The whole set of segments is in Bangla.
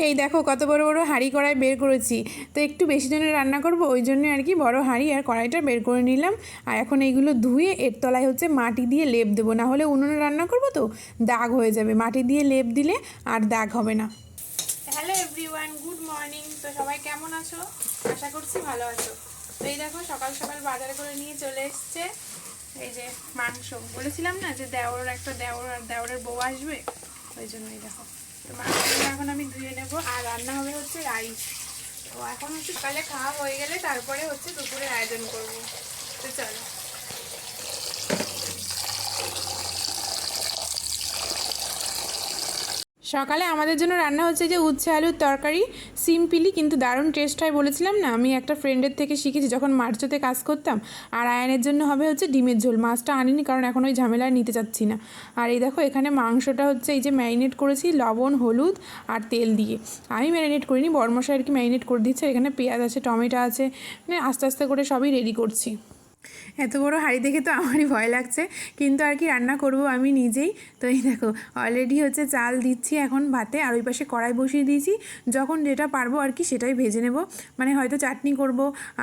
এই দেখো কত বড় বড় হাঁড়ি কড়াই বের করেছি। তো একটু বেশি জনের রান্না করব, ওই জন্য আর কি বড় হাঁড়ি আর কড়াইটা বের করে নিলাম। আর এখন এইগুলো ধুয়ে এর তলায় হচ্ছে মাটি দিয়ে লেপ দেবো, না হলে উনুনে রান্না করব তো দাগ হয়ে যাবে। মাটি দিয়ে লেপ দিলে আর দাগ হবে না। Hello everyone, good morning. তো সবাই কেমন আছো? আশা করছি ভালো আছো। তো এই দেখো সকাল সকাল বাজার করে নিয়ে চলে এসছে এই যে মাংস। বলেছিলাম না যে দেওর আর দেওরের বউ আসবে, ওই জন্য এই দেখো। তো মাংসগুলো এখন আমি ধুয়ে নেবো আর রান্না হবে হচ্ছে রাইস। তো এখন হচ্ছে সকালে খাওয়া হয়ে গেলে তারপরে হচ্ছে দুপুরে আয়োজন করবো। তো চলো। সকালে আমাদের জন্য রান্না হচ্ছে যে উচ্ছে আলুর তরকারি, সিম্পলি কিন্তু দারুণ টেস্ট হয়। বলেছিলাম না, আমি একটা ফ্রেন্ডের থেকে শিখেছি যখন মার্চতে কাজ করতাম। আর আয়ানের জন্য হবে হচ্ছে ডিমের ঝোল। মাছটা আনিনি কারণ এখন ওই ঝামেলায় নিতে চাচ্ছি না। আর এই দেখো এখানে মাংসটা হচ্ছে এই যে ম্যারিনেট করেছি লবণ হলুদ আর তেল দিয়ে। আমি ম্যারিনেট করিনি, বড়মশাই আর কি ম্যারিনেট করে দিচ্ছে। এখানে পেঁয়াজ আছে, টমেটো আছে, মানে আস্তে আস্তে করে সবই রেডি করছি। এত বড় হাঁড়ি দেখে তো আমারই ভয় লাগছে, কিন্তু আর কি রান্না করব আমি নিজেই। তো এই দেখো অলরেডি হচ্ছে চাল দিচ্ছি এখন ভাতে, আর ওই পাশে কড়াই বসিয়ে দিয়েছি। যখন যেটা পারবো আর কি সেটাই ভেজে নেব। মানে হয়তো চাটনি করব,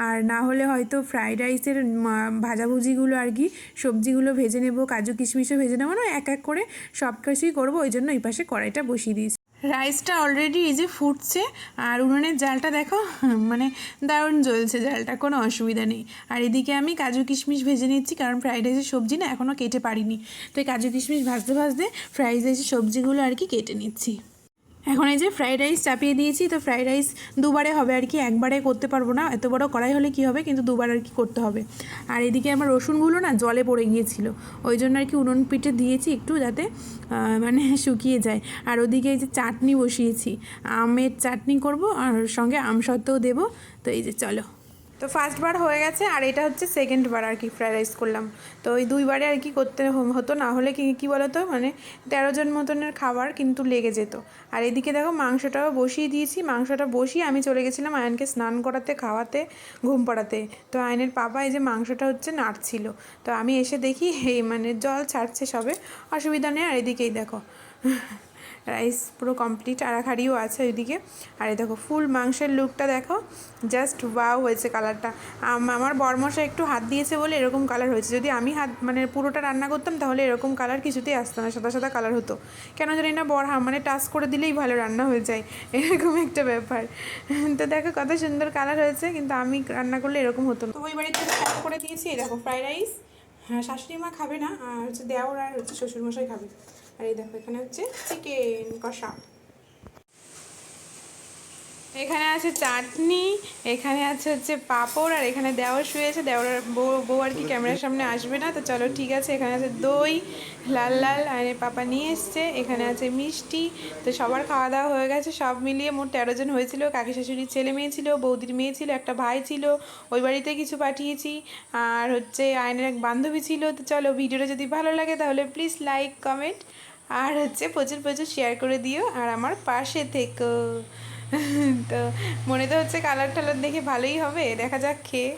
আর না হলে হয়তো ফ্রাইড রাইসের ভাজাভুজিগুলো আর কি সবজিগুলো ভেজে নেব, কাজু কিশমিশও ভেজে নেবো, না এক এক করে সব কিছুই করবো। ওই জন্য ওই পাশে কড়াইটা বসিয়ে দিয়েছি। রাইসটা অলরেডি এই যে ফুটছে, আর উনুনের জালটা দেখো মানে দারুণ জ্বলছে জালটা, কোনো অসুবিধা নেই। আর এদিকে আমি কাজু কিশমিশ ভেজে নিচ্ছি, কারণ ফ্রাইড রাইসের সবজি না এখনও কেটে পারিনি। তো এই কাজু কিশমিশ ভাজতে ভাজতে ফ্রাইড রাইসের সবজিগুলো আর কি কেটে নিচ্ছি। এখন এই যে ফ্রাইড রাইস চাপিয়ে দিয়েছি। তো ফ্রাইড রাইস দুবারে হবে আর কি, একবারে করতে পারবো না, এত বড় কড়াই হলে কি হবে, কিন্তু দুবার আর কি করতে হবে। আর এদিকে আমার রসুনগুলো না জলে পড়ে গিয়েছিল, ওই জন্য আর কি উনুন পিঠে দিয়েছি একটু, যাতে মানে শুকিয়ে যায়। আর ওদিকে এই যে চাটনি বসিয়েছি, আমের চাটনি করব আর সঙ্গে আমসত্ত্বও দেবো। তো এই যে চলো। তো ফার্স্টবার হয়ে গেছে, আর এটা হচ্ছে সেকেন্ডবার আর কি ফ্রাইড রাইস করলাম। তো ওই দুইবারে আর কি করতে হতো, না হলে কি বলো তো, মানে 13 জন মতনের খাবার কিন্তু লেগে যেত। আর এদিকে দেখো মাংসটাও বসিয়ে দিয়েছি। মাংসটা বসিয়ে আমি চলে গেছিলাম আয়নকে স্নান করাতে, খাওয়াতে, ঘুম পাড়াতে। তো আয়নের পাপা এই যে মাংসটা হচ্ছে নাড়ছিল। তো আমি এসে দেখি এই মানে জল ছাড়ছে সবে, অসুবিধা নেই। আর এদিকেই দেখো রাইস পুরো কমপ্লিট, আর হাঁড়িও আছে ওইদিকে। আর এই দেখো ফুল মাংসের লুকটা দেখো, জাস্ট ওয়াও হয়েছে কালারটা। আমার বরমশা একটু হাত দিয়েছে বলে এরকম কালার হয়েছে। যদি আমি হাত মানে পুরোটা রান্না করতাম তাহলে এরকম কালার কিছুতেই আসতো না, সাদা সাদা কালার হতো। কেন জানি না, মানে টাচ করে দিলেই ভালো রান্না হয়ে যায়, এরকম একটা ব্যাপার। তো দেখো কত সুন্দর কালার হয়েছে, কিন্তু আমি রান্না করলে এরকম হতো না। তো ওই বাড়িতে রান্না করে দিয়েছি। এই দেখো ফ্রাইড রাইস, হ্যাঁ শাশুড়ি মা খাবে না, আর হচ্ছে দেওর আর হচ্ছে শ্বশুরমশাই খাবে। আর এই দেখো এখানে হচ্ছে চিকেন কষা, এখানে আছে চাটনি, এখানে আছে হচ্ছে পাঁপড়, আর এখানে দেওর শুয়েছে। দেওয়ার বউ আর কি ক্যামেরার সামনে আসবে না। তো চলো ঠিক আছে। এখানে আছে দই লাল লাল, আর পাপা নিয়ে এসছে। এখানে আছে মিষ্টি। তো সবার খাওয়া দাওয়া হয়ে গেছে, সব মিলিয়ে মোট 13 জন হয়েছিল। কাকি শাশুড়ির ছেলে মেয়ে ছিল, বৌদির মেয়ে ছিল, একটা ভাই ছিল, ওই বাড়িতে কিছু পাঠিয়েছি, আর হচ্ছে আয়নের এক বান্ধবী ছিল। তো চলো, ভিডিওটা যদি ভালো লাগে তাহলে প্লিজ লাইক কমেন্ট আর হচ্ছে প্রচুর প্রচুর শেয়ার করে দিও, আর আমার পাশে থেকো। তো মনে তো হচ্ছে কালার টালার দেখে ভালোই হবে, দেখা যাক খেয়ে।